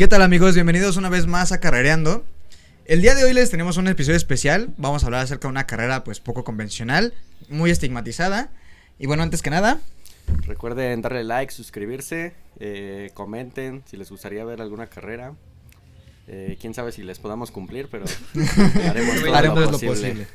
¿Qué tal, amigos? Bienvenidos una vez más a Carrereando. El día de hoy les tenemos un episodio especial. Vamos a hablar acerca de una carrera pues poco convencional, muy estigmatizada. Y bueno, antes que nada, recuerden darle like, suscribirse, comenten si les gustaría ver alguna carrera. Quién sabe si les podamos cumplir, pero haremos lo posible.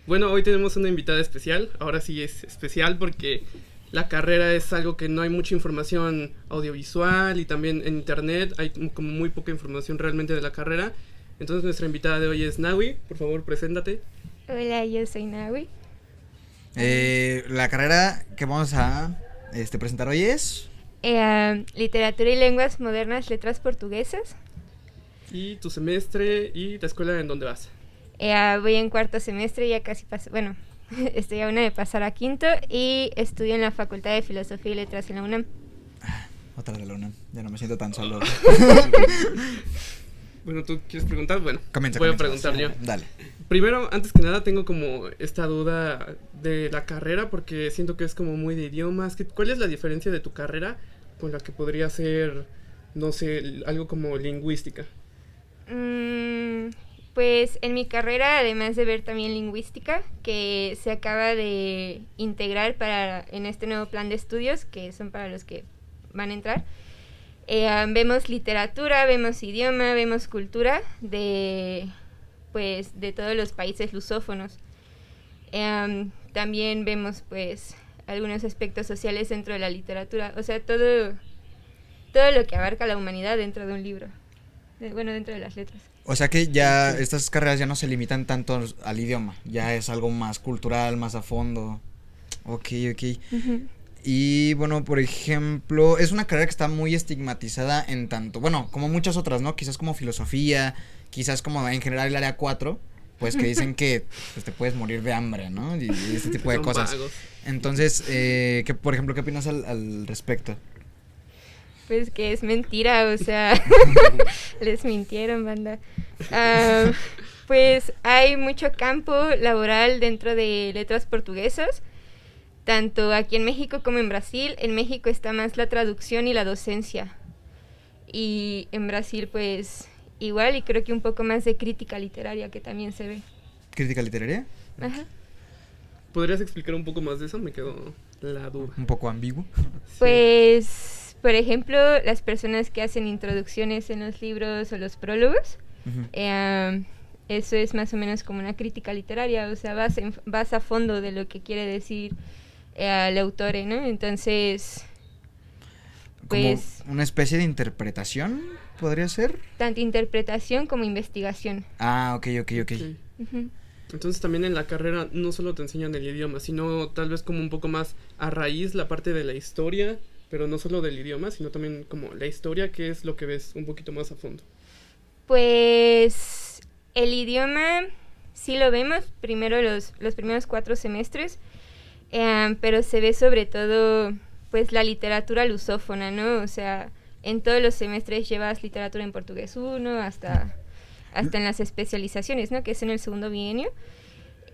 Bueno, hoy tenemos una invitada especial. Ahora sí es especial porque la carrera es algo que no hay mucha información audiovisual y también en internet hay como muy poca información realmente de la carrera. Entonces nuestra invitada de hoy es Nawi. Por favor, preséntate. Hola, yo soy Nawi. La carrera que vamos a presentar hoy es Literatura y Lenguas Modernas, Letras Portuguesas. Y tu semestre y la escuela en donde vas. Voy en cuarto semestre, ya casi paso, bueno, estoy a una de pasar a quinto y estudio en la Facultad de Filosofía y Letras en la UNAM. Otra de la UNAM, ya no me siento tan solo. Bueno, ¿tú quieres preguntar? Bueno, comienza. A preguntar yo. Dale. Primero, antes que nada, tengo como esta duda de la carrera porque siento que es como muy de idiomas. ¿Cuál es la diferencia de tu carrera con la que podría ser, no sé, algo como lingüística? Pues en mi carrera, además de ver también lingüística, que se acaba de integrar en este nuevo plan de estudios, que son para los que van a entrar, vemos literatura, vemos idioma, vemos cultura de todos los países lusófonos. También vemos pues algunos aspectos sociales dentro de la literatura, o sea, todo lo que abarca la humanidad dentro de un libro, dentro de las letras. O sea que ya estas carreras ya no se limitan tanto al idioma, ya es algo más cultural, más a fondo. Ok. Uh-huh. Y bueno, por ejemplo, es una carrera que está muy estigmatizada en tanto, bueno, como muchas otras, ¿no? Quizás como filosofía, quizás como en general el área 4, pues que dicen que pues, te puedes morir de hambre, ¿no? Y este tipo de cosas. Vagos. Entonces, por ejemplo, ¿qué opinas al respecto? Pues que es mentira, o sea, les mintieron, banda. Pues hay mucho campo laboral dentro de letras portuguesas, tanto aquí en México como en Brasil. En México está más la traducción y la docencia, y en Brasil pues igual, y creo que un poco más de crítica literaria que también se ve. ¿Crítica literaria? Ajá. ¿Podrías explicar un poco más de eso? Me quedó la duda. Un poco ambiguo. Pues... Por ejemplo, las personas que hacen introducciones en los libros o los prólogos, uh-huh. Eso es más o menos como una crítica literaria, o sea, vas a fondo de lo que quiere decir el autor, ¿no? Entonces, pues... ¿Como una especie de interpretación, podría ser? Tanto interpretación como investigación. Ah, ok. Uh-huh. Entonces también en la carrera no solo te enseñan el idioma, sino tal vez como un poco más a raíz la parte de la historia, pero no solo del idioma, sino también como la historia, que es lo que ves un poquito más a fondo. Pues el idioma sí lo vemos primero los primeros 4 semestres, pero se ve sobre todo pues la literatura lusófona, ¿no? O sea, en todos los semestres llevas literatura en portugués 1 hasta en las especializaciones, ¿no? Que es en el segundo bienio.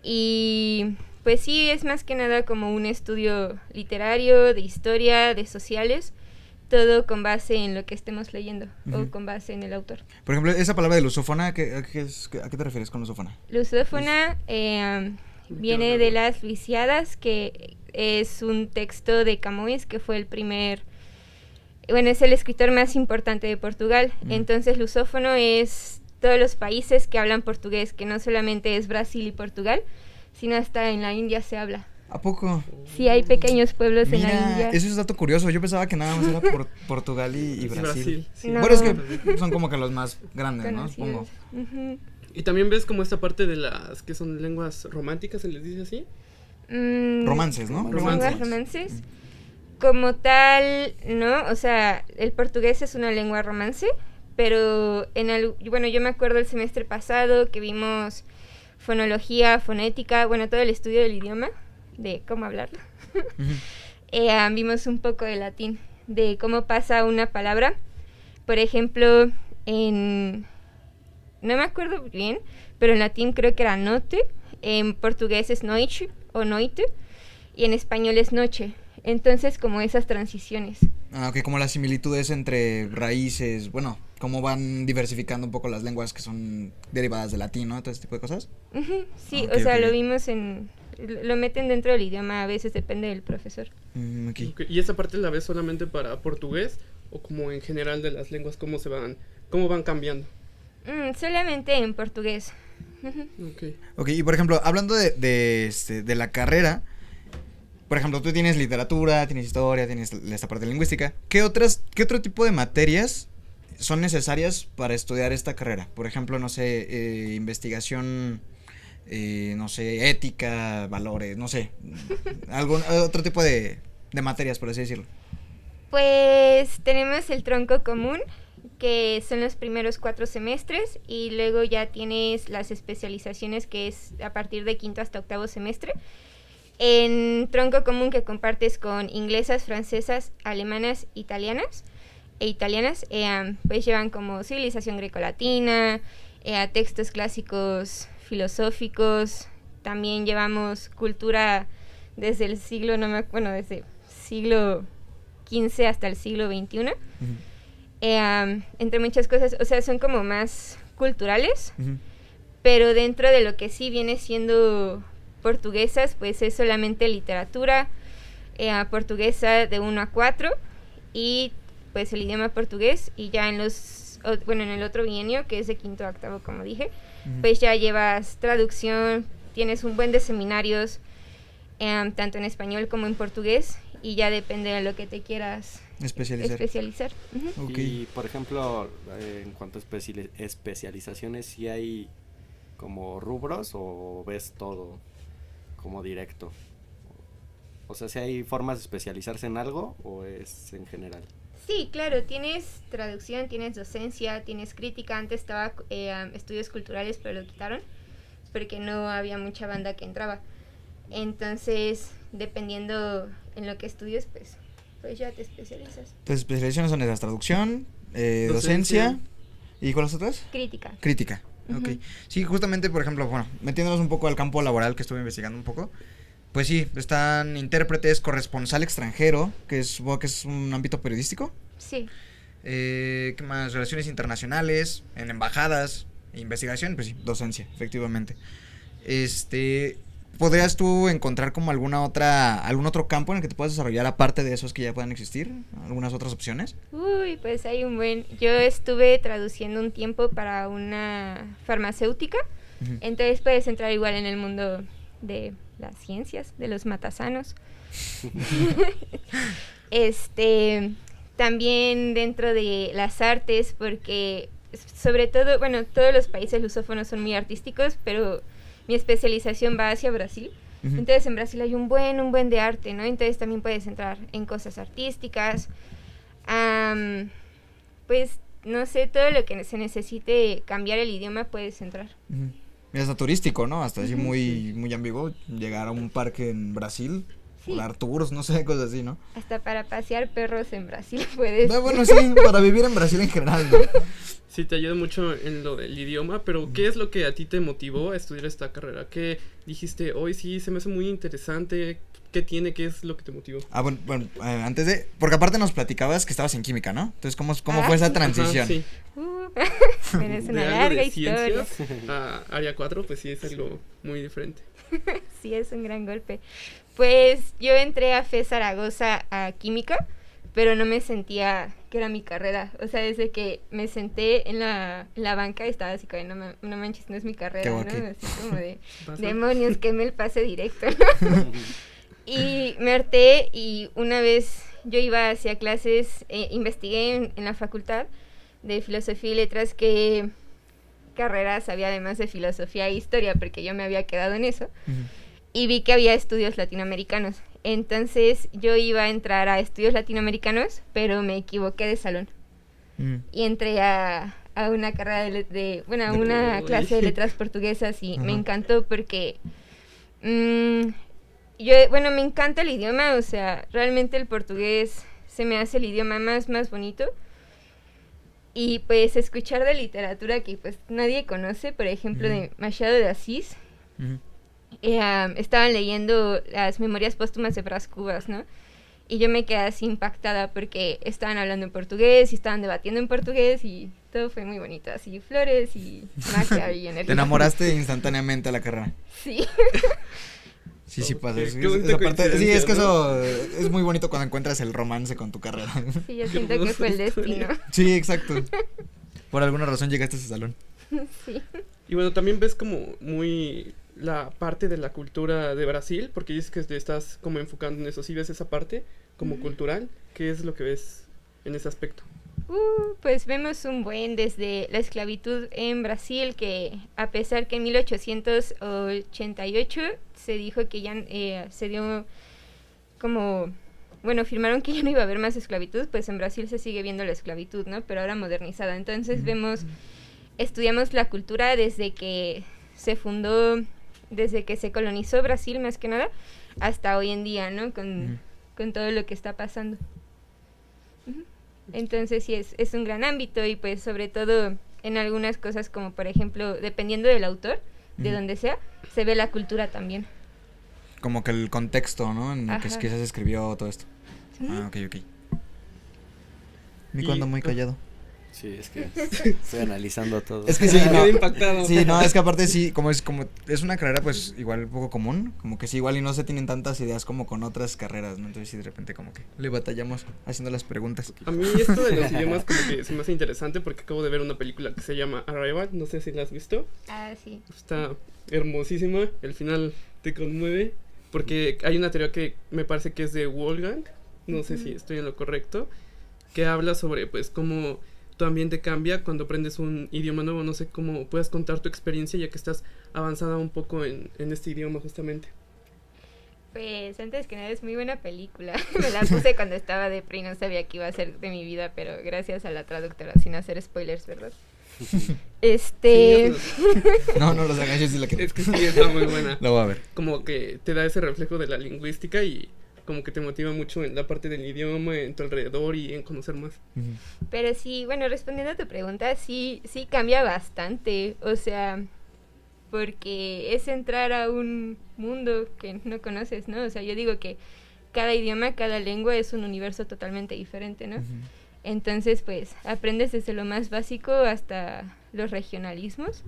Y pues sí, es más que nada como un estudio literario, de historia, de sociales, todo con base en lo que estemos leyendo, uh-huh. o con base en el autor. Por ejemplo, esa palabra de lusófona, ¿a qué te refieres con lusófona? Lusófona viene de las Luisiadas, que es un texto de Camões, que fue es el escritor más importante de Portugal. Uh-huh. Entonces, lusófono es todos los países que hablan portugués, que no solamente es Brasil y Portugal, sino hasta en la India se habla. ¿A poco? Sí, hay pequeños pueblos en la India. Eso es dato curioso. Yo pensaba que nada más era Portugal y Brasil. Sí. No. Bueno, es que son como que los más grandes, ¿no? Supongo. Uh-huh. Y también ves como esta parte de las que son lenguas románticas, ¿se les dice así? Romances, ¿no? Romances. Como tal, ¿no? O sea, el portugués es una lengua romance, pero yo me acuerdo el semestre pasado que vimos fonología, fonética, todo el estudio del idioma, de cómo hablarlo. Uh-huh. Vimos un poco de latín, de cómo pasa una palabra. Por ejemplo, no me acuerdo bien, pero en latín creo que era note, en portugués es noite o noite, y en español es noche. Entonces, como esas transiciones. Ok, como las similitudes entre raíces, cómo van diversificando un poco las lenguas que son derivadas del latín, ¿no? Todo ese tipo de cosas. Sí, okay, o sea, lo vimos lo meten dentro del idioma, a veces depende del profesor. Okay. ¿Y esa parte la ves solamente para portugués o como en general de las lenguas, cómo van cambiando? Solamente en portugués. Ok, y por ejemplo, hablando de la carrera, por ejemplo, tú tienes literatura, tienes historia, tienes esta parte lingüística. ¿Qué otro tipo de materias son necesarias para estudiar esta carrera? Por ejemplo, no sé, investigación, no sé, ética, valores, no sé, algún otro tipo de materias, por así decirlo. Pues tenemos el tronco común, que son los primeros 4 semestres, y luego ya tienes las especializaciones, que es a partir de 5º hasta 8º semestre. En tronco común, que compartes con inglesas, francesas, alemanas, italianas, pues llevan como civilización greco-latina, textos clásicos filosóficos. También llevamos cultura desde el siglo, desde siglo XV hasta el siglo XXI. Entre muchas cosas, o sea, son como más culturales, pero dentro de lo que sí viene siendo portuguesas, pues es solamente literatura portuguesa de 1 a 4, y pues el idioma portugués, y ya en el otro bienio, que es de 5º a 8º, como dije, pues ya llevas traducción, tienes un buen de seminarios, tanto en español como en portugués, y ya depende de lo que te quieras especializar. Okay. Y por ejemplo, en cuanto a especializaciones, ¿sí hay como rubros o ves todo como directo? O sea, ¿si hay formas de especializarse en algo o es en general? Sí, claro, tienes traducción, tienes docencia, tienes crítica. Antes estaba estudios culturales, pero lo quitaron porque no había mucha banda que entraba. Entonces, dependiendo en lo que estudies, pues ya te especializas. Tus especializaciones son esas: traducción, docencia, ¿y cuáles otras? Crítica. Ok. Sí, justamente, por ejemplo, bueno, metiéndonos un poco al campo laboral, que estuve investigando un poco, pues sí, están intérpretes, corresponsal extranjero, supongo que es un ámbito periodístico. Sí. ¿Qué más? Relaciones internacionales, en embajadas, investigación, pues sí, docencia, efectivamente. ¿Podrías tú encontrar como algún otro campo en el que te puedas desarrollar aparte de esos que ya puedan existir? ¿Algunas otras opciones? Uy, pues hay yo estuve traduciendo un tiempo para una farmacéutica, entonces puedes entrar igual en el mundo de las ciencias, de los matasanos. También dentro de las artes, porque sobre todo, todos los países lusófonos son muy artísticos, pero mi especialización va hacia Brasil. Entonces en Brasil hay un buen de arte, ¿no? Entonces también puedes entrar en cosas artísticas. Pues no sé, todo lo que se necesite cambiar el idioma puedes entrar. Y hasta turístico, ¿no? Hasta así muy, muy ambiguo, llegar a un parque en Brasil, dar tours, no sé, cosas así, ¿no? Hasta para pasear perros en Brasil puedes. Bueno, sí, para vivir en Brasil en general, ¿no? Sí, te ayuda mucho en lo del idioma, pero ¿qué es lo que a ti te motivó a estudiar esta carrera? ¿Qué dijiste, hoy sí, se me hace muy interesante? ¿Qué es lo que te motivó? Bueno, antes de... Porque aparte nos platicabas que estabas en química, ¿no? Entonces, ¿cómo fue esa transición? Sí. Bueno, es una larga historia. A área 4, pues sí, es algo muy diferente. Sí, es un gran golpe. Pues yo entré a FE Zaragoza a química, pero no me sentía que era mi carrera. O sea, desde que me senté en la banca estaba así como, no manches, no es mi carrera, ¿no? Así como de, demonios, queme el pase directo, ¿no? Y me harté, y una vez yo iba hacia clases, investigué en la facultad de Filosofía y Letras qué carreras había además de Filosofía e Historia, porque yo me había quedado en eso. Y vi que había estudios latinoamericanos. Entonces yo iba a entrar a estudios latinoamericanos, pero me equivoqué de salón. Y entré a una carrera a una clase de letras portuguesas, y me encantó porque me encanta el idioma. O sea, realmente el portugués se me hace el idioma más bonito. Y pues escuchar de literatura que pues nadie conoce, por ejemplo, de Machado de Asís. Estaban leyendo las memorias póstumas de Brás Cubas, ¿no? Y yo me quedé así impactada porque estaban hablando en portugués y estaban debatiendo en portugués, y todo fue muy bonito, así flores y magia y energía. Te enamoraste instantáneamente a la carrera. Sí. Sí, pasa. Qué Esa bonita parte, sí, coincidencia, es que ¿no? eso es muy bonito cuando encuentras el romance con tu carrera. Sí, yo Qué siento que hermosa fue el historia. destino. Sí, exacto. Por alguna razón llegaste a ese salón. Sí. Y bueno, también ves como muy la parte de la cultura de Brasil, porque dices que te estás como enfocando en eso. ¿Sí ves esa parte como cultural? ¿Qué es lo que ves en ese aspecto? Pues vemos un buen desde la esclavitud en Brasil, que a pesar que en 1888 se dijo que ya se dio como, bueno, firmaron que ya no iba a haber más esclavitud, pues en Brasil se sigue viendo la esclavitud, ¿no? Pero ahora modernizada. Entonces estudiamos la cultura desde que se fundó, desde que se colonizó Brasil más que nada, hasta hoy en día, ¿no? Con todo lo que está pasando. Entonces sí, es un gran ámbito y pues sobre todo en algunas cosas como por ejemplo, dependiendo del autor, de donde sea, se ve la cultura también. Como que el contexto, ¿no? En el que Ajá. quizás se escribió todo esto. Sí. Ah, ok. Nico anda muy callado. Sí, es que estoy analizando todo. Es que sí, Me no. quedé impactado. Sí, no, es que aparte sí, como es una carrera pues igual un poco común, como que sí igual y no se tienen tantas ideas como con otras carreras, ¿no? Entonces sí de repente como que le batallamos haciendo las preguntas. A mí esto de los idiomas como que se me hace interesante porque acabo de ver una película que se llama Arrival, no sé si la has visto. Ah, sí. Está hermosísima, el final te conmueve porque hay una teoría que me parece que es de Wolfgang, no sé si estoy en lo correcto, que habla sobre pues cómo tu ambiente cambia cuando aprendes un idioma nuevo. No sé cómo puedas contar tu experiencia ya que estás avanzada un poco en este idioma justamente. Pues antes que nada es muy buena película. Me la puse cuando estaba de pre y no sabía qué iba a ser de mi vida, pero gracias a la traductora, sin hacer spoilers, ¿verdad? Sí, No los hagas, yo sí la quiero. es que sí, está muy buena. La voy a ver. Como que te da ese reflejo de la lingüística y como que te motiva mucho en la parte del idioma, en tu alrededor y en conocer más. Pero sí, bueno, respondiendo a tu pregunta, sí cambia bastante, o sea, porque es entrar a un mundo que no conoces, ¿no? O sea, yo digo que cada idioma, cada lengua es un universo totalmente diferente, ¿no? Entonces, pues, aprendes desde lo más básico hasta los regionalismos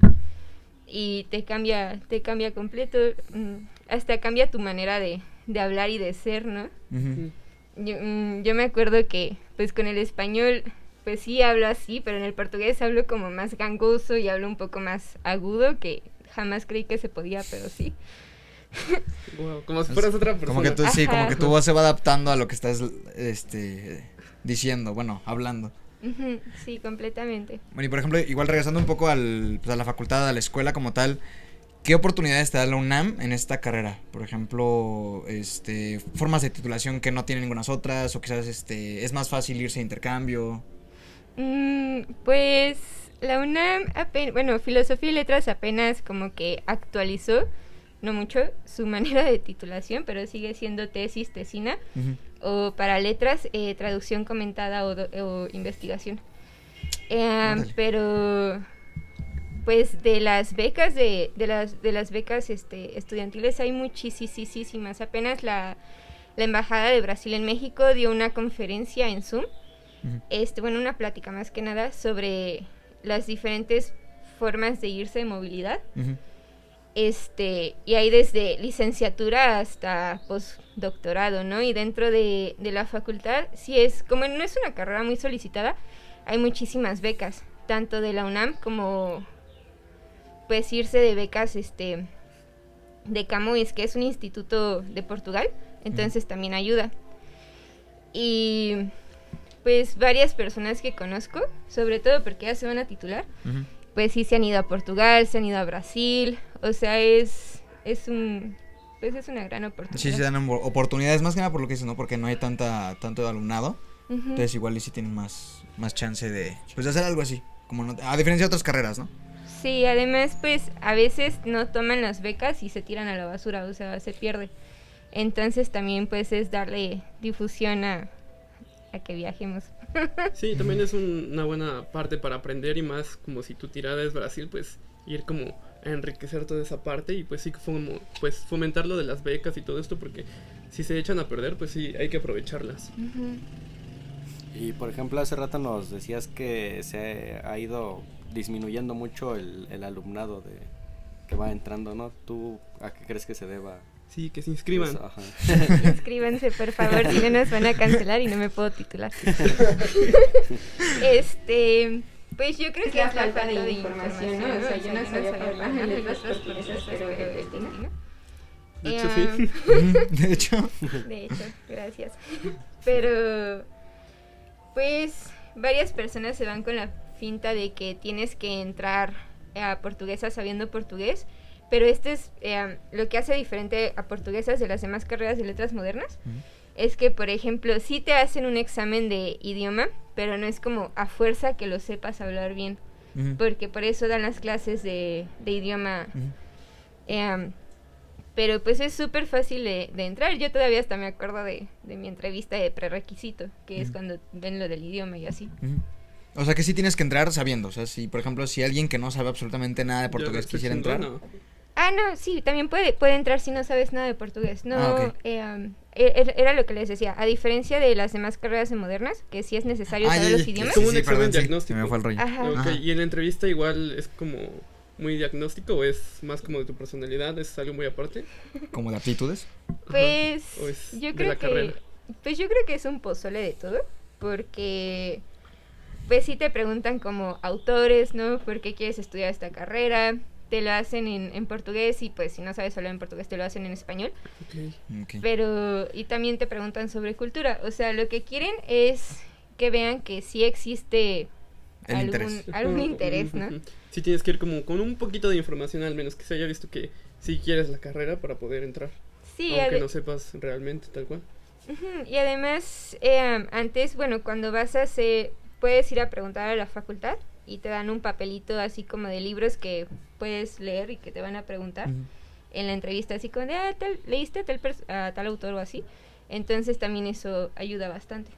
y te cambia completo, hasta cambia tu manera de hablar y de ser, ¿no? Yo me acuerdo que, pues, con el español, pues sí hablo así, pero en el portugués hablo como más gangoso y hablo un poco más agudo, que jamás creí que se podía, pero sí. Wow, como si fueras otra persona. Como que tú, sí, Ajá. como que tu voz se va adaptando a lo que estás diciendo, bueno, hablando. Sí, completamente. Bueno, y por ejemplo, igual regresando un poco a la facultad, a la escuela como tal, ¿qué oportunidades te da la UNAM en esta carrera? Por ejemplo, formas de titulación que no tienen ninguna otras, o quizás es más fácil irse de intercambio. Pues la UNAM, bueno, Filosofía y Letras apenas como que actualizó, no mucho, su manera de titulación, pero sigue siendo tesis, tesina, o para letras, traducción comentada o investigación. Pero pues de las becas de las becas estudiantiles hay muchísimas. Apenas la Embajada de Brasil en México dio una conferencia en Zoom, bueno, una plática más que nada sobre las diferentes formas de irse de movilidad. Y hay desde licenciatura hasta postdoctorado, ¿no? Y dentro de la facultad, sí como no es una carrera muy solicitada, hay muchísimas becas, tanto de la UNAM como pues irse de becas de Camões, que es un instituto de Portugal, entonces también ayuda. Y pues varias personas que conozco, sobre todo porque ya se van a titular, pues sí se han ido a Portugal, se han ido a Brasil, o sea, es una gran oportunidad. Sí, se dan oportunidades más que nada por lo que dices, ¿no? Porque no hay tanto alumnado, entonces igual y sí tienen más chance de hacer algo así, como a diferencia de otras carreras, ¿no? Sí, además pues a veces no toman las becas y se tiran a la basura, o sea, se pierde. Entonces también pues es darle difusión a que viajemos. Sí, también es una buena parte para aprender y más como si tu tirada es Brasil, pues ir como a enriquecer toda esa parte y pues sí como pues fomentar lo de las becas y todo esto porque si se echan a perder pues sí hay que aprovecharlas. Y por ejemplo, hace rato nos decías que se ha ido disminuyendo mucho el alumnado que va entrando, ¿no? ¿Tú a qué crees que se deba? Sí, que se inscriban. Eso, ajá. Inscríbanse, por favor, si no nos van a cancelar y no me puedo titular. Pues yo creo que es la falta de información, ¿no? O sea, yo no sabía por letras portuguesas, pero destino. De hecho, sí. De hecho. De hecho, gracias. Pero, pues, varias personas se van con la finta de que tienes que entrar a portuguesa sabiendo portugués, pero este es lo que hace diferente a portuguesas de las demás carreras de letras modernas. Es que, por ejemplo, sí te hacen un examen de idioma, pero no es como a fuerza que lo sepas hablar bien, porque por eso dan las clases de idioma. Pero pues es súper fácil de entrar. Yo todavía hasta me acuerdo de mi entrevista de prerequisito, que es cuando ven lo del idioma y así. O sea que sí tienes que entrar sabiendo. O sea, si por ejemplo, si alguien que no sabe absolutamente nada de portugués quisiera entrar. Ah, no, sí, también puede entrar si no sabes nada de portugués. No, okay. Era lo que les decía. A diferencia de las demás carreras modernas, que sí es necesario saber los idiomas. Como un examen diagnóstico. Me fue el rollo. Ajá. Okay. ¿Y en la entrevista igual es como muy diagnóstico o es más como de tu personalidad? ¿Es algo muy aparte? ¿Como de aptitudes? Pues yo creo que es un pozole de todo, porque pues sí te preguntan como autores, ¿no? ¿Por qué quieres estudiar esta carrera? Te lo hacen en portugués y pues si no sabes hablar en portugués te lo hacen en español. Okay. Pero, y también te preguntan sobre cultura. O sea, lo que quieren es que vean que sí existe algún interés, ¿no? Sí tienes que ir como con un poquito de información al menos, que se haya visto que sí quieres la carrera para poder entrar. Sí, aunque no sepas realmente tal cual. Y además, antes, bueno, cuando vas a hacer, puedes ir a preguntar a la facultad y te dan un papelito así como de libros que puedes leer y que te van a preguntar en la entrevista, así como de, ¿leíste a tal autor o así? Entonces también eso ayuda bastante.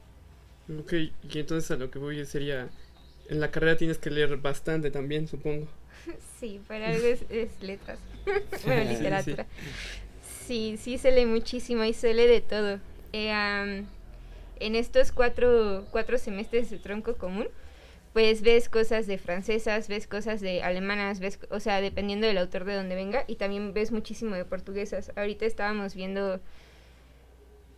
Ok, y entonces a lo que voy sería, en la carrera tienes que leer bastante también, supongo. Sí, para algo es letras, bueno, literatura. Sí, se lee muchísimo y se lee de todo. En estos cuatro semestres de tronco común, pues ves cosas de francesas, ves cosas de alemanas, o sea, dependiendo del autor de donde venga, y también ves muchísimo de portuguesas. Ahorita estábamos viendo,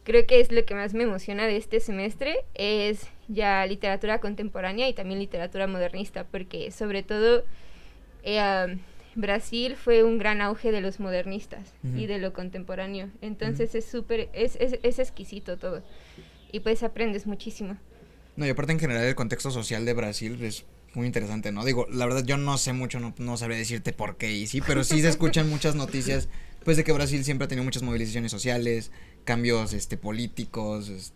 creo que es lo que más me emociona de este semestre, es ya literatura contemporánea y también literatura modernista, porque sobre todo Brasil fue un gran auge de los modernistas y de lo contemporáneo, entonces es exquisito todo, y pues aprendes muchísimo. No, y aparte en general el contexto social de Brasil es muy interesante, ¿no? Digo, la verdad yo no sé mucho, no sabría decirte por qué y sí, pero sí se escuchan muchas noticias, pues de que Brasil siempre ha tenido muchas movilizaciones sociales, cambios políticos,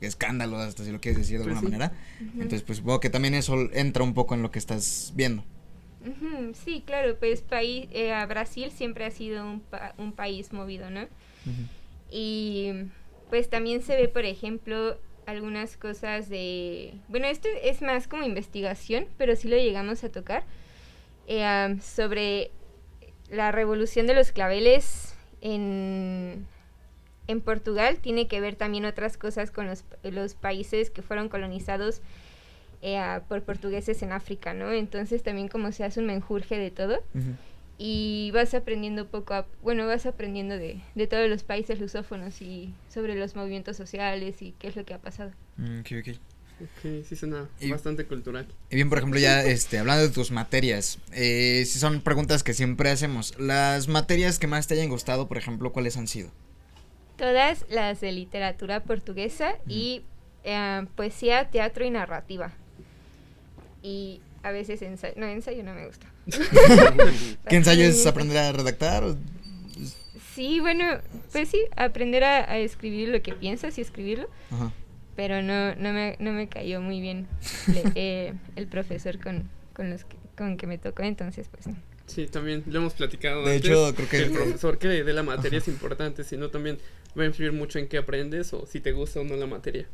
escándalos, hasta si lo quieres decir de alguna manera. Entonces, pues supongo que también eso entra un poco en lo que estás viendo. Sí, claro, pues Brasil siempre ha sido un país movido, ¿no? Y pues también se ve, por ejemplo, algunas cosas bueno, esto es más como investigación, pero sí lo llegamos a tocar, sobre la revolución de los claveles en Portugal. Tiene que ver también otras cosas con los países que fueron colonizados por portugueses en África, ¿no? Entonces también como se hace un menjurje de todo. Y vas aprendiendo vas aprendiendo de todos los países lusófonos y sobre los movimientos sociales y qué es lo que ha pasado. Ok, sí suena bastante cultural. Y bien, por ejemplo, ya hablando de tus materias, si son preguntas que siempre hacemos, las materias que más te hayan gustado, por ejemplo, ¿cuáles han sido? Todas las de literatura portuguesa y poesía, teatro y narrativa. Y a veces ensayo no me gusta. ¿Qué ensayo es aprender a redactar? Sí, bueno, pues sí, aprender a escribir lo que piensas y escribirlo. Pero no me cayó muy bien el profesor con que me tocó, entonces pues no. Sí, también lo hemos platicado de antes. Hecho, creo que el profesor que de la materia es importante, sino también va a influir mucho en qué aprendes o si te gusta o no la materia.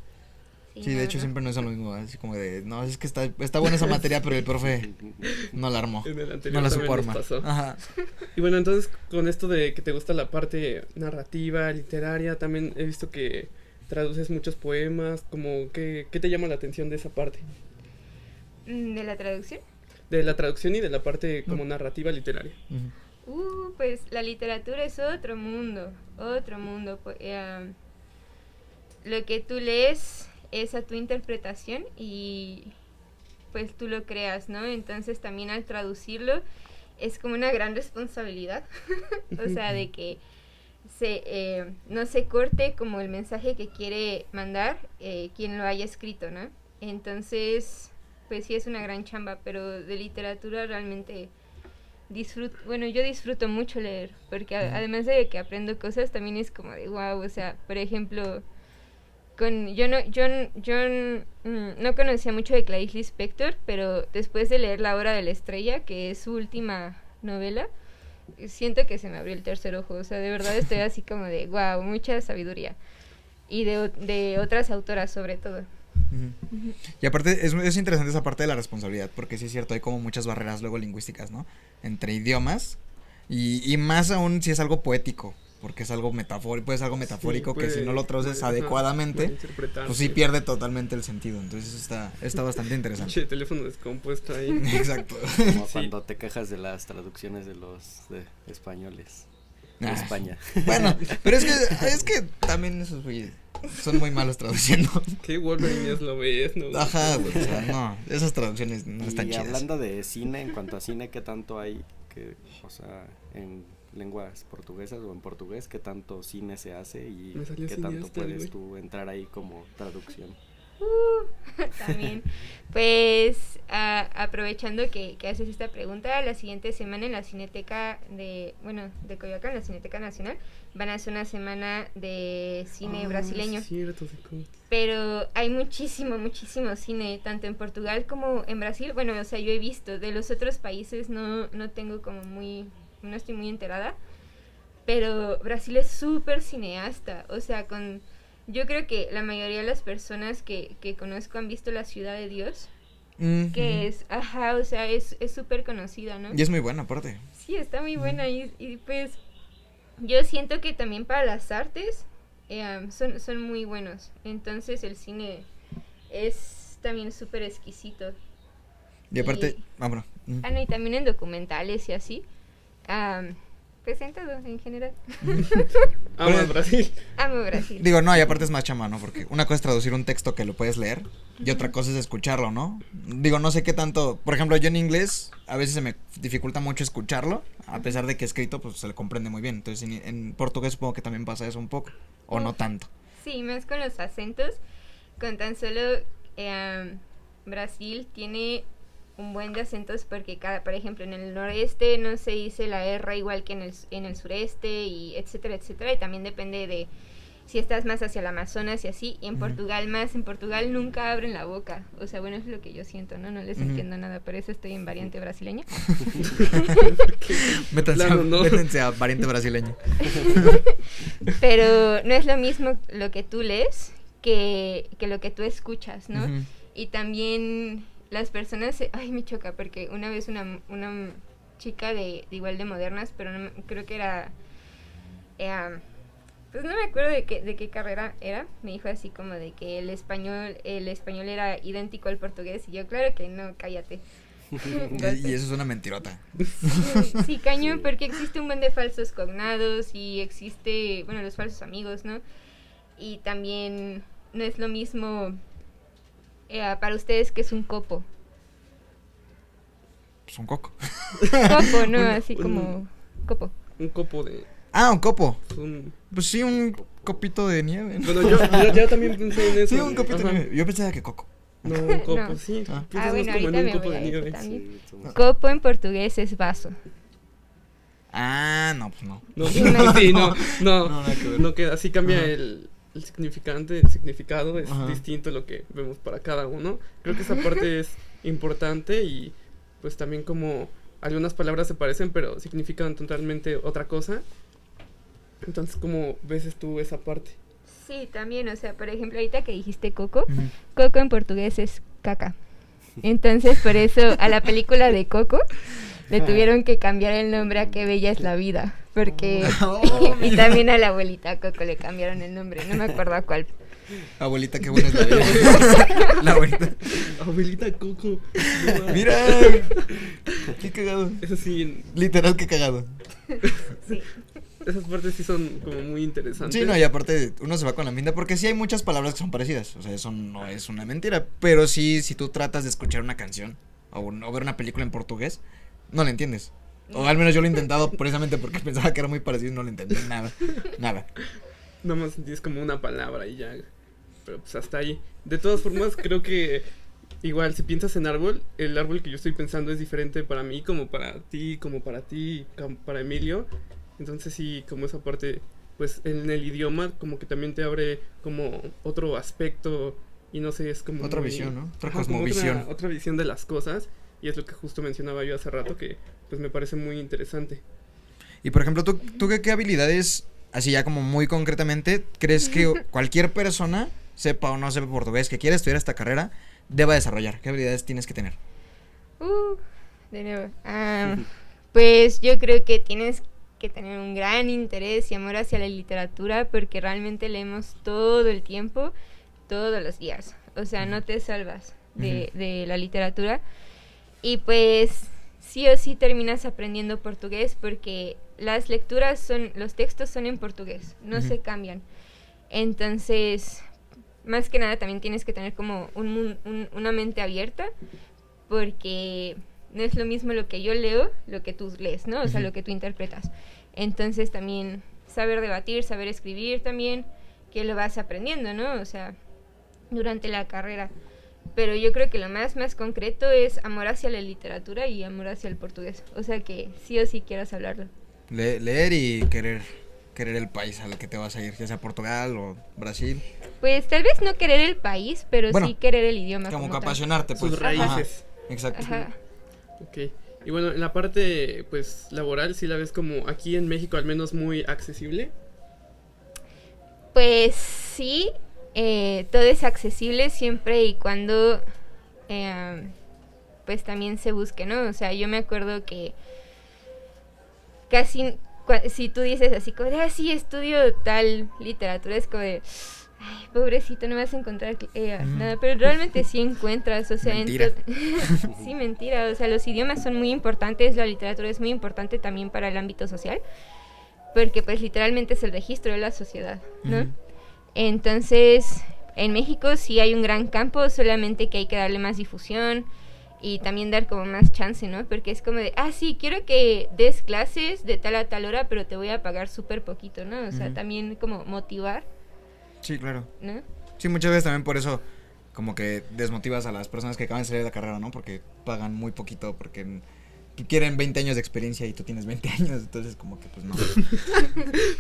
Sí, de hecho siempre no es lo mismo, así como de, no, es que está buena esa materia, pero el profe no la armó, no la supo armar. Ajá. Y bueno, entonces con esto de que te gusta la parte narrativa, literaria, también he visto que traduces muchos poemas, como ¿qué te llama la atención de esa parte? ¿De la traducción? De la traducción y de la parte como narrativa literaria. Pues la literatura es otro mundo. Lo que tú lees es a tu interpretación y pues tú lo creas, ¿no? Entonces también al traducirlo es como una gran responsabilidad, o sea, de que no se corte como el mensaje que quiere mandar quien lo haya escrito, ¿no? Entonces, pues sí es una gran chamba, pero de literatura realmente yo disfruto mucho leer, porque además de que aprendo cosas, también es como de wow, o sea, por ejemplo, yo no conocía mucho de Clarice Lispector, pero después de leer La Hora de la Estrella, que es su última novela, siento que se me abrió el tercer ojo, o sea, de verdad estoy así como de wow, mucha sabiduría, y de otras autoras sobre todo. Y aparte es interesante esa parte de la responsabilidad, porque sí es cierto, hay como muchas barreras luego lingüísticas, ¿no? Entre idiomas, y más aún si es algo poético, porque es algo metafórico, puede ser algo metafórico que si no lo traduces adecuadamente, pues sí pierde totalmente el sentido. Entonces está bastante interesante. Che, teléfono descompuesto ahí. Exacto. Como cuando te quejas de las traducciones de los españoles de España. Bueno, pero es que también esos güeyes son muy malos traduciendo. ¿Qué Wolverine lo ves? No, Ajá, o sea, no, esas traducciones no están chidas. Y hablando de cine, en cuanto a cine, ¿qué tanto hay o sea, en lenguas portuguesas o en portugués, qué tanto cine se hace y qué tanto puedes tú entrar ahí como traducción? También, pues aprovechando que haces esta pregunta, la siguiente semana en la Cineteca de Coyoacán, la Cineteca Nacional, van a hacer una semana de cine brasileño. Cierto, pero hay muchísimo cine, tanto en Portugal como en Brasil. Bueno, o sea, yo he visto, de los otros países no tengo como no estoy muy enterada, pero Brasil es súper cineasta, o sea, yo creo que la mayoría de las personas que conozco han visto La Ciudad de Dios, que es, o sea, es súper conocida, ¿no? Y es muy buena, aparte. Sí, está muy buena y pues yo siento que también para las artes son muy buenos, entonces el cine es también súper exquisito. Y aparte, y también en documentales y así, pues en todo, en general. Amo Brasil. Amo Brasil. Digo, no, y aparte es más chama, ¿no? Porque una cosa es traducir un texto que lo puedes leer y otra cosa es escucharlo, ¿no? Digo, no sé qué tanto. Por ejemplo, yo en inglés a veces se me dificulta mucho escucharlo, a pesar de que escrito pues se le comprende muy bien. Entonces en portugués supongo que también pasa eso un poco, o no tanto. Sí, más con los acentos. Con tan solo Brasil tiene un buen de acentos porque por ejemplo, en el noreste no se dice la R igual que en el sureste y etcétera, etcétera, y también depende de si estás más hacia el Amazonas y así, y en Portugal nunca abren la boca, o sea, bueno, es lo que yo siento, ¿no? No les entiendo nada, por eso estoy en variante brasileña. Métanse a variante brasileña. Pero no es lo mismo lo que tú lees que lo que tú escuchas, ¿no? Y también las personas, me choca porque una vez una chica de igual de modernas, pero no, creo que era, pues no me acuerdo de qué carrera era, me dijo así como de que el español era idéntico al portugués, y yo, claro que no, cállate. Y eso es una mentirota. Sí, cañón, porque existe un buen de falsos cognados y existe, los falsos amigos, ¿no? Y también no es lo mismo para ustedes que es un copo. Pues un coco. Copo, ¿no? Así como copo. Un copo de... un copo. Pues sí, un copito de nieve, ¿no? Bueno, yo también pensé en eso. Sí, un copito de nieve. Yo pensaba que coco. No, un copo, no. Sí. Bueno, como ahorita en un me copo voy de a eso nieve. también. Sí, Copo en portugués es vaso. No, pues no. No queda. Así cambia el significado es distinto lo que vemos para cada uno. Creo que esa parte es importante y pues también como algunas palabras se parecen pero significan totalmente otra cosa. Entonces, ¿cómo ves tú esa parte? Sí, también, o sea, por ejemplo, ahorita que dijiste coco, coco en portugués es caca. Entonces, por eso a la película de Coco le tuvieron que cambiar el nombre a Qué bella es la vida, porque y también a la abuelita Coco le cambiaron el nombre, no me acuerdo a cuál, Abuelita, qué buena es la vida. La abuelita. Abuelita Coco. No, Mira, qué cagado. eso sí, Literal, qué cagado. Sí. esas partes sí son como muy interesantes. Sí, no, y aparte uno se va con la minda porque sí hay muchas palabras que son parecidas. O sea, eso no es una mentira. Pero sí, si tú tratas de escuchar una canción o ver una película en portugués, no la entiendes. O al menos yo lo he intentado precisamente porque pensaba que era muy parecido y no le entendí nada. Nada. Nomás es como una palabra y ya. Pero pues hasta ahí. De todas formas, creo que igual si piensas en árbol, el árbol que yo estoy pensando es diferente para mí, como para ti, como para Emilio. Entonces sí, como esa parte, pues en el idioma como que también te abre como otro aspecto y no sé, es como Otra muy- visión, ¿no? Otra Ajá, como cosmovisión. otra visión de las cosas. Y es lo que justo mencionaba yo hace rato, que pues me parece muy interesante. Y por ejemplo, ¿tú qué habilidades, así ya como muy concretamente, crees que cualquier persona, sepa o no sepa portugués, que quiera estudiar esta carrera, deba desarrollar? ¿Qué habilidades tienes que tener? De nuevo. Pues yo creo que tienes que tener un gran interés y amor hacia la literatura porque realmente leemos todo el tiempo, todos los días. O sea, no te salvas de la literatura. Y pues sí o sí terminas aprendiendo portugués porque las lecturas los textos son en portugués, no se cambian. Entonces, más que nada también tienes que tener como una mente abierta porque no es lo mismo lo que yo leo, lo que tú lees, ¿no? O sea, lo que tú interpretas. Entonces también saber debatir, saber escribir también, que lo vas aprendiendo, ¿no? O sea, durante la carrera. Pero yo creo que lo más concreto es amor hacia la literatura y amor hacia el portugués. O sea que sí o sí quieras hablarlo. Leer y querer el país al que te vas a ir, ya sea Portugal o Brasil. Pues tal vez no querer el país, pero Bueno, sí querer el idioma. Como que tal. apasionarte, pues. Sus Ajá, raíces. exacto. Ajá. Ok. Y bueno, en la parte pues laboral, ¿sí la ves como aquí en México al menos muy accesible? Pues sí, todo es accesible siempre y cuando pues también se busque, ¿no? O sea, yo me acuerdo que casi si tú dices así como de, sí, estudio tal literatura, es como de, ay, pobrecito, no vas a encontrar nada, pero realmente sí encuentras, o sea, Mentira. sí, mentira, o sea, los idiomas son muy importantes, la literatura es muy importante también para el ámbito social, porque pues literalmente es el registro de la sociedad, ¿no? Entonces, en México sí hay un gran campo, solamente que hay que darle más difusión y también dar como más chance, ¿no? Porque es como de, sí, quiero que des clases de tal a tal hora, pero te voy a pagar súper poquito, ¿no? O sea, también como motivar, Sí, claro. ¿no? Sí, muchas veces también por eso como que desmotivas a las personas que acaban de salir de la carrera, ¿no? Porque pagan muy poquito, porque quieren 20 años de experiencia y tú tienes 20 años, entonces como que pues no.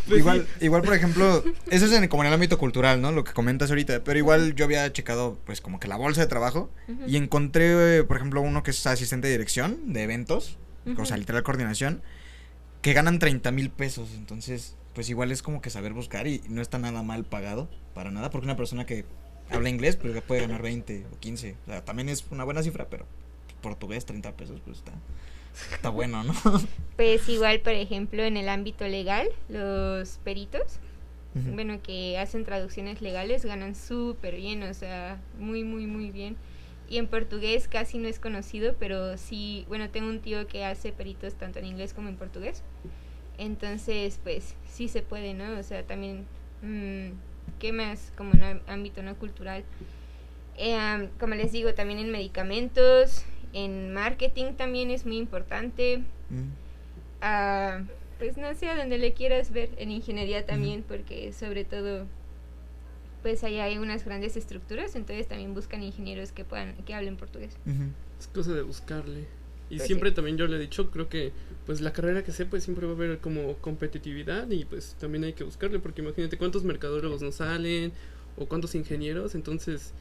Pues igual, por ejemplo, eso es como en el ámbito cultural, ¿no? Lo que comentas ahorita, pero igual yo había checado pues como que la bolsa de trabajo y encontré, por ejemplo, uno que es asistente de dirección de eventos, o sea, literal coordinación, que ganan 30,000 pesos, entonces pues igual es como que saber buscar y no está nada mal pagado, para nada, porque una persona que habla inglés pues puede ganar 20 o 15, o sea, también es una buena cifra, pero portugués 30 pesos pues está bueno, ¿no? Pues igual, por ejemplo, en el ámbito legal, los peritos, bueno, que hacen traducciones legales, ganan súper bien, o sea, muy, muy, muy bien. Y en portugués casi no es conocido, pero sí, bueno, tengo un tío que hace peritos tanto en inglés como en portugués. Entonces, pues, sí se puede, ¿no? O sea, también, ¿qué más? Como en el ámbito no cultural. Como les digo, también en medicamentos, en marketing también es muy importante. Pues no sé, a donde le quieras ver, en ingeniería también, porque sobre todo pues allá hay unas grandes estructuras, entonces también buscan ingenieros que hablen portugués. Es cosa de buscarle. Y Pues siempre sí. también yo le he dicho, creo que pues la carrera que sé, pues siempre va a haber como competitividad y pues también hay que buscarle, porque imagínate cuántos mercadólogos nos salen o cuántos ingenieros, entonces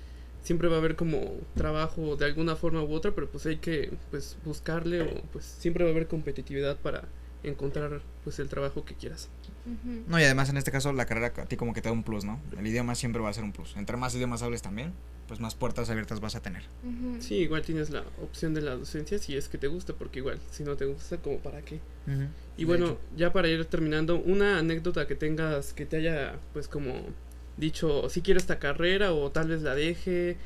siempre va a haber como trabajo de alguna forma u otra, pero pues hay que pues buscarle o pues siempre va a haber competitividad para encontrar pues el trabajo que quieras. No, y además en este caso la carrera a ti como que te da un plus, ¿no? El idioma siempre va a ser un plus. Entre más idiomas hables también, pues más puertas abiertas vas a tener. Sí, igual tienes la opción de la docencia si es que te gusta, porque igual si no te gusta, como para qué. Y De bueno, hecho. ya para ir terminando, una anécdota que tengas que te haya pues como dicho, sí quiero esta carrera o tal vez la deje,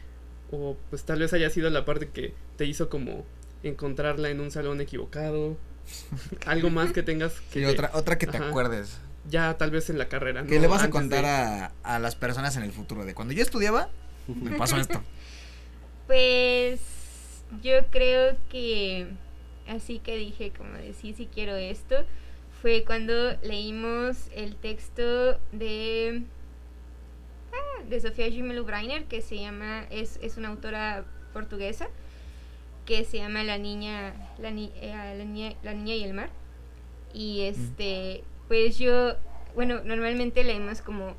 o pues tal vez haya sido la parte que te hizo como encontrarla en un salón equivocado, algo más que tengas que... Sí, otra que te Ajá. acuerdes. Ya tal vez en la carrera, ¿no? ¿Qué le vas a Antes contar de- a las personas en el futuro? De cuando yo estudiaba, me pasó esto. Pues yo creo que así que dije como de sí quiero esto, fue cuando leímos el texto de Sofía Gimelo Breiner, que se llama, es una autora portuguesa, que se llama La niña y el mar. Y pues yo, bueno, normalmente leemos como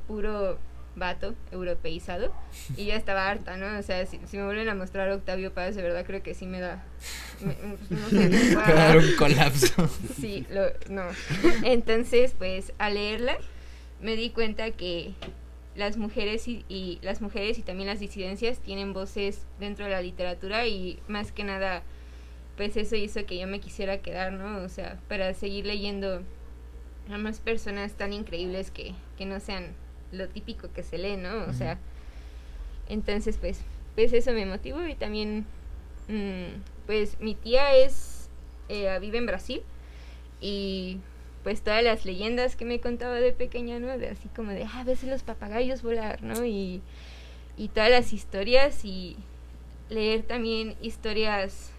puro vato europeizado, y ya estaba harta, ¿no? O sea, si me vuelven a mostrar Octavio Paz, de verdad creo que sí me da, no sé, me va Te va a dar un colapso. sí, no. Entonces, pues, al leerla, me di cuenta que las mujeres y también las disidencias tienen voces dentro de la literatura, y más que nada, pues eso hizo que yo me quisiera quedar, ¿no? O sea, para seguir leyendo a más personas tan increíbles que no sean lo típico que se lee, ¿no? O sea, entonces pues eso me motivó. Y también pues mi tía vive en Brasil, y pues todas las leyendas que me contaba de pequeña, ¿no? De así como de, ves los papagayos volar, ¿no? Y todas las historias, y leer también historias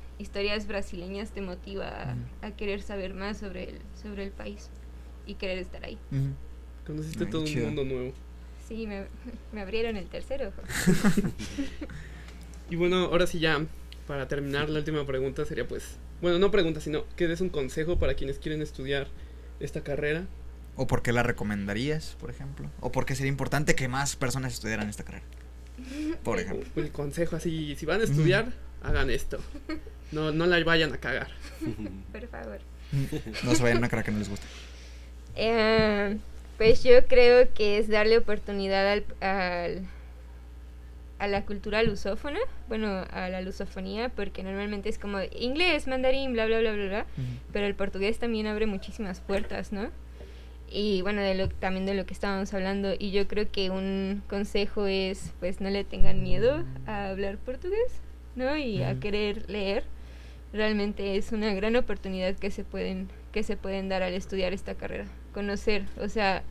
brasileñas te motiva a querer saber más sobre el país y querer estar ahí. Conociste Ay, todo chido. un mundo nuevo. Sí, me abrieron el tercer ojo. Y bueno, ahora sí ya, para terminar, la última pregunta sería pues, bueno, no pregunta, sino que des un consejo para quienes quieren estudiar esta carrera. ¿O por qué la recomendarías, por ejemplo? ¿O por qué sería importante que más personas estudiaran esta carrera? Por ejemplo. El consejo así, si van a estudiar, hagan esto. No la vayan a cagar. Por favor. No se vayan a una carrera que no les guste. Pues yo creo que es darle oportunidad a la cultura lusófona, bueno, a la lusofonía, porque normalmente es como inglés, mandarín, bla, bla, bla, bla, bla, pero el portugués también abre muchísimas puertas, ¿no? Y bueno, también de lo que estábamos hablando, y yo creo que un consejo es, pues, no le tengan miedo a hablar portugués, ¿no? Y a querer leer. Realmente es una gran oportunidad que se pueden dar al estudiar esta carrera. Conocer, o sea,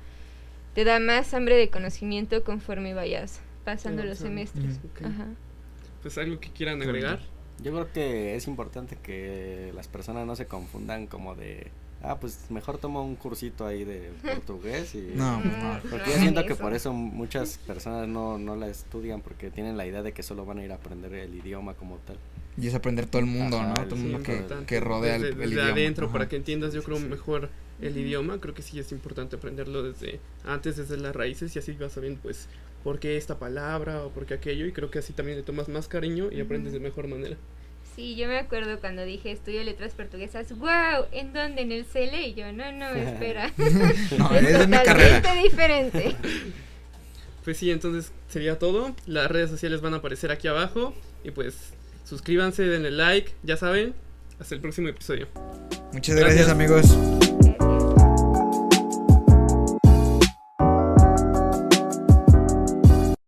te da más hambre de conocimiento conforme vayas pasando los semestres. Okay. Ajá. Pues algo que quieran agregar. Yo creo que es importante que las personas no se confundan como de, pues mejor tomo un cursito ahí de portugués y... No, pues no. Porque yo siento que por eso muchas personas no la estudian, porque tienen la idea de que solo van a ir a aprender el idioma como tal. Y es aprender todo el mundo, Ajá, ¿no? Todo el mundo sí, que, importante. que rodea el desde idioma. adentro, Ajá. para que entiendas, yo creo, mejor el idioma. Creo que sí es importante aprenderlo desde las raíces, y así vas sabiendo pues por qué esta palabra o por qué aquello, y creo que así también le tomas más cariño y aprendes de mejor manera. Sí, yo me acuerdo cuando dije estudio letras portuguesas, wow, ¿en dónde? ¿En el CELE? Y yo, no, espera. No, es es mi carrera. totalmente diferente. Pues sí, entonces sería todo. Las redes sociales van a aparecer aquí abajo, y pues suscríbanse, denle like, ya saben. Hasta el próximo episodio. Muchas gracias, amigos.